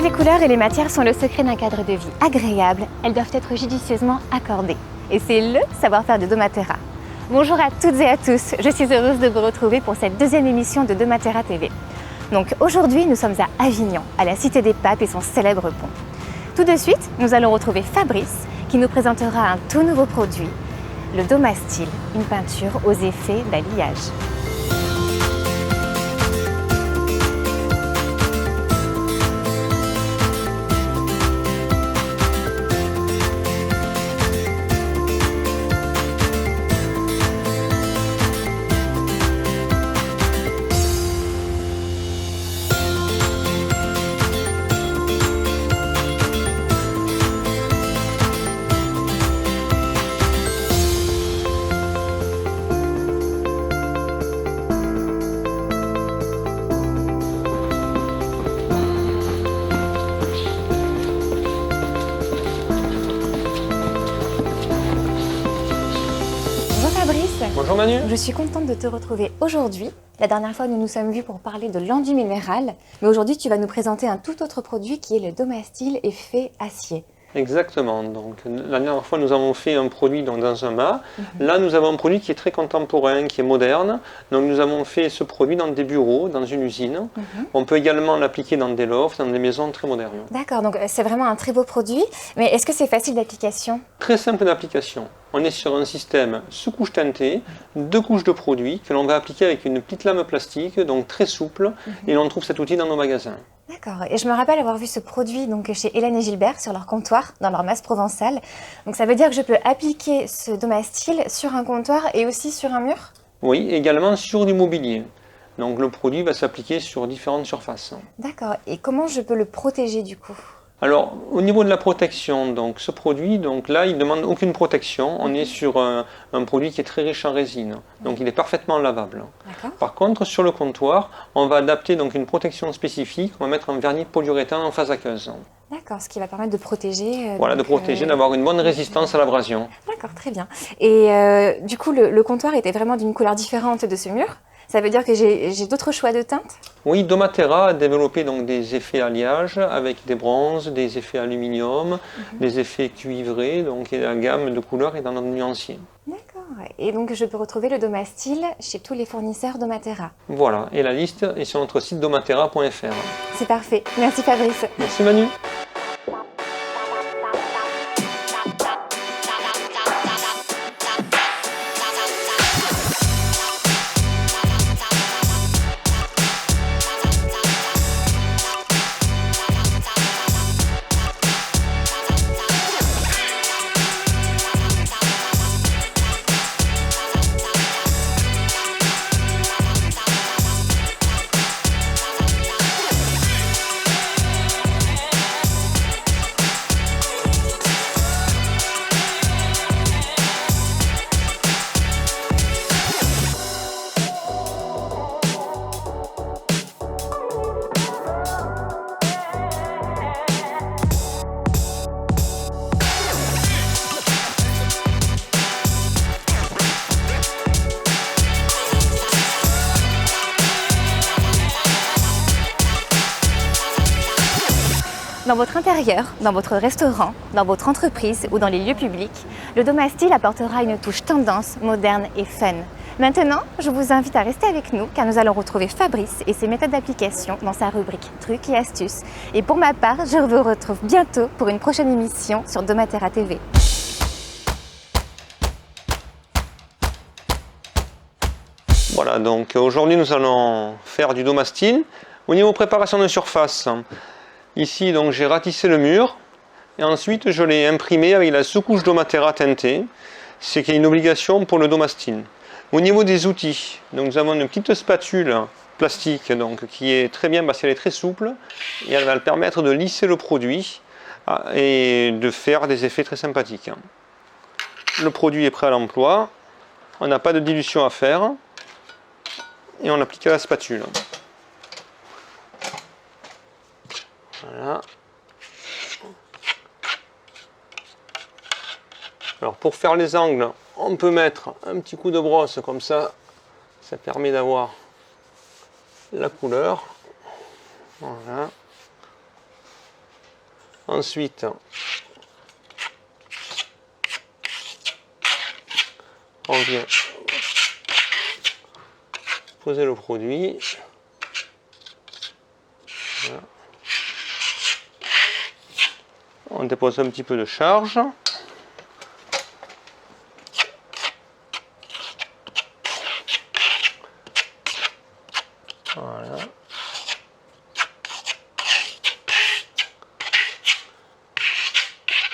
Si les couleurs et les matières sont le secret d'un cadre de vie agréable, elles doivent être judicieusement accordées. Et c'est le savoir-faire de doMATERA. Bonjour à toutes et à tous, je suis heureuse de vous retrouver pour cette deuxième émission de doMATERA TV. Donc aujourd'hui, nous sommes à Avignon, à la Cité des Papes et son célèbre pont. Tout de suite, nous allons retrouver Fabrice qui nous présentera un tout nouveau produit, le doMastyle, une peinture aux effets d'alliage. Bonjour Manu. Je suis contente de te retrouver aujourd'hui. La dernière fois, nous nous sommes vus pour parler de l'enduit minéral, mais aujourd'hui, tu vas nous présenter un tout autre produit qui est le doMastyle effet acier. Exactement. Donc, la dernière fois, nous avons fait un produit dans un mât. Là, nous avons un produit qui est très contemporain, qui est moderne. Donc, nous avons fait ce produit dans des bureaux, dans une usine. On peut également l'appliquer dans des lofts, dans des maisons très modernes. D'accord, donc c'est vraiment un très beau produit. Mais est-ce que c'est facile d'application? Très simple d'application. On est sur un système sous-couche teintée, 2 couches de produits que l'on va appliquer avec une petite lame plastique, donc très souple. Et on trouve cet outil dans nos magasins. D'accord, et je me rappelle avoir vu ce produit donc, chez Hélène et Gilbert sur leur comptoir, dans leur masse provençale. Donc ça veut dire que je peux appliquer ce doMastyle sur un comptoir et aussi sur un mur? Oui, également sur du mobilier. Donc le produit va s'appliquer sur différentes surfaces. D'accord, et comment je peux le protéger du coup? Alors, au niveau de la protection, donc ce produit, donc là, il ne demande aucune protection. On est sur un produit qui est très riche en résine, donc il est parfaitement lavable. Par contre, sur le comptoir, on va adapter donc une protection spécifique. On va mettre un vernis de polyuréthane en phase aqueuse. D'accord, ce qui va permettre de protéger. Voilà, de protéger, d'avoir une bonne résistance à l'abrasion. D'accord, très bien. Et du coup, le comptoir était vraiment d'une couleur différente de ce mur. Ça veut dire que j'ai d'autres choix de teintes? Oui, doMATERA a développé donc des effets alliage avec des bronzes, des effets aluminium, des effets cuivrés, donc et la gamme de couleurs est dans notre nuancier. D'accord, et donc je peux retrouver le doMastyle chez tous les fournisseurs doMATERA. Voilà, et la liste est sur notre site domatera.fr. C'est parfait, merci Fabrice. Merci Manu. Dans votre intérieur, dans votre restaurant, dans votre entreprise ou dans les lieux publics, le doMastyle apportera une touche tendance, moderne et fun. Maintenant, je vous invite à rester avec nous car nous allons retrouver Fabrice et ses méthodes d'application dans sa rubrique Trucs et astuces. Et pour ma part, je vous retrouve bientôt pour une prochaine émission sur doMATERA TV. Voilà, donc aujourd'hui nous allons faire du doMastyle. Au niveau préparation de surface, ici donc j'ai ratissé le mur et ensuite je l'ai imprimé avec la sous-couche doMATERA teintée, c'est qu'il y a une obligation pour le doMastyle. Au niveau des outils, donc nous avons une petite spatule plastique donc, qui est très bien parce qu'elle est très souple et elle va le permettre de lisser le produit et de faire des effets très sympathiques. Le produit est prêt à l'emploi, on n'a pas de dilution à faire et on l'applique à la spatule. Voilà. Alors pour faire les angles, on peut mettre un petit coup de brosse comme ça permet d'avoir la couleur. Voilà. Ensuite, on vient poser le produit. Voilà. On dépose un petit peu de charge. Voilà.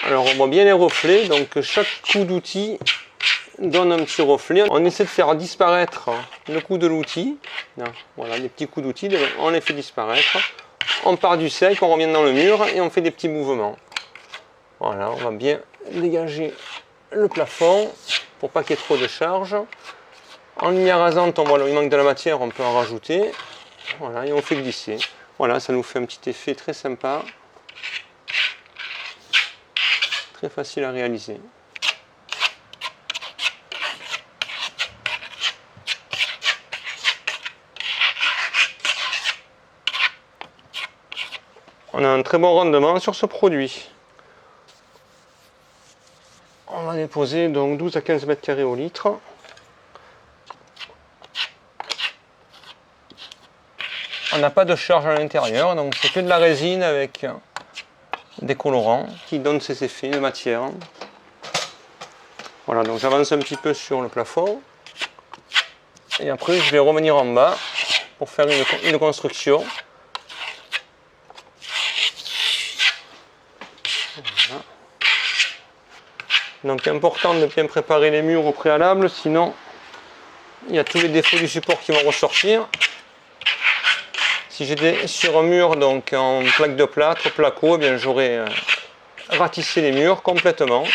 Alors on voit bien les reflets, donc chaque coup d'outil donne un petit reflet. On essaie de faire disparaître le coup de l'outil. Voilà, des petits coups d'outil, on les fait disparaître. On part du sec, on revient dans le mur et on fait des petits mouvements. Voilà, on va bien dégager le plafond pour pas qu'il y ait trop de charge. En lumière rasante, on voit il manque de la matière, on peut en rajouter. Voilà, et on fait glisser. Voilà, ça nous fait un petit effet très sympa. Très facile à réaliser. On a un très bon rendement sur ce produit. On va déposer donc 12 à 15 mètres carrés au litre. On n'a pas de charge à l'intérieur, donc c'est que de la résine avec des colorants qui donnent ces effets de matière. Voilà, donc j'avance un petit peu sur le plafond. Et après je vais revenir en bas pour faire une construction. Voilà. Donc important de bien préparer les murs au préalable, sinon il y a tous les défauts du support qui vont ressortir. Si j'étais sur un mur donc en plaque de plâtre, placo, eh bien j'aurais ratissé les murs complètement.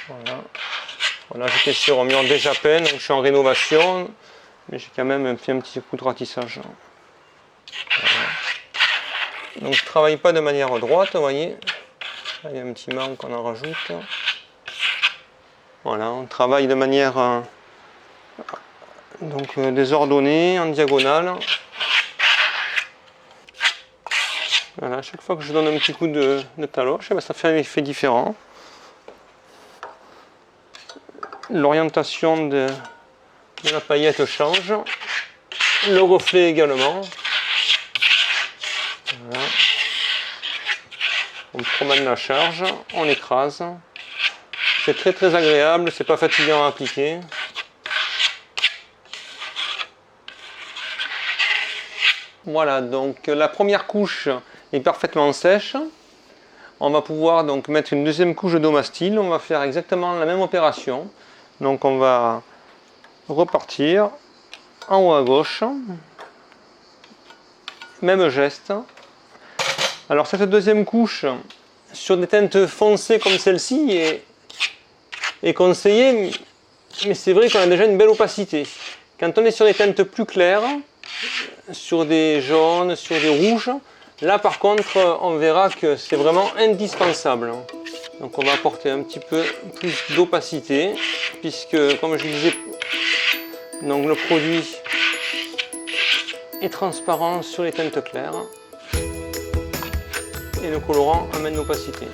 Voilà. Voilà, j'étais sur un mur déjà peint, donc je suis en rénovation, mais j'ai quand même fait un petit coup de ratissage. Voilà. Donc je ne travaille pas de manière droite, vous voyez. Là, il y a un petit manque qu'on en rajoute. Voilà, on travaille de manière donc désordonnée, en diagonale. Voilà, chaque fois que je donne un petit coup de taloche, ça fait un effet différent. L'orientation de la paillette change, le reflet également. Voilà. On promène la charge, on écrase. C'est très agréable, c'est pas fatigant à appliquer. Voilà, donc la première couche est parfaitement sèche. On va pouvoir donc mettre une deuxième couche de Domastyle. On va faire exactement la même opération. Donc on va repartir en haut à gauche. Même geste. Alors cette deuxième couche, sur des teintes foncées comme celle-ci, est conseillée, mais c'est vrai qu'on a déjà une belle opacité. Quand on est sur des teintes plus claires, sur des jaunes, sur des rouges, là par contre on verra que c'est vraiment indispensable. Donc on va apporter un petit peu plus d'opacité, puisque comme je disais, donc le produit est transparent sur les teintes claires et le colorant amène l'opacité.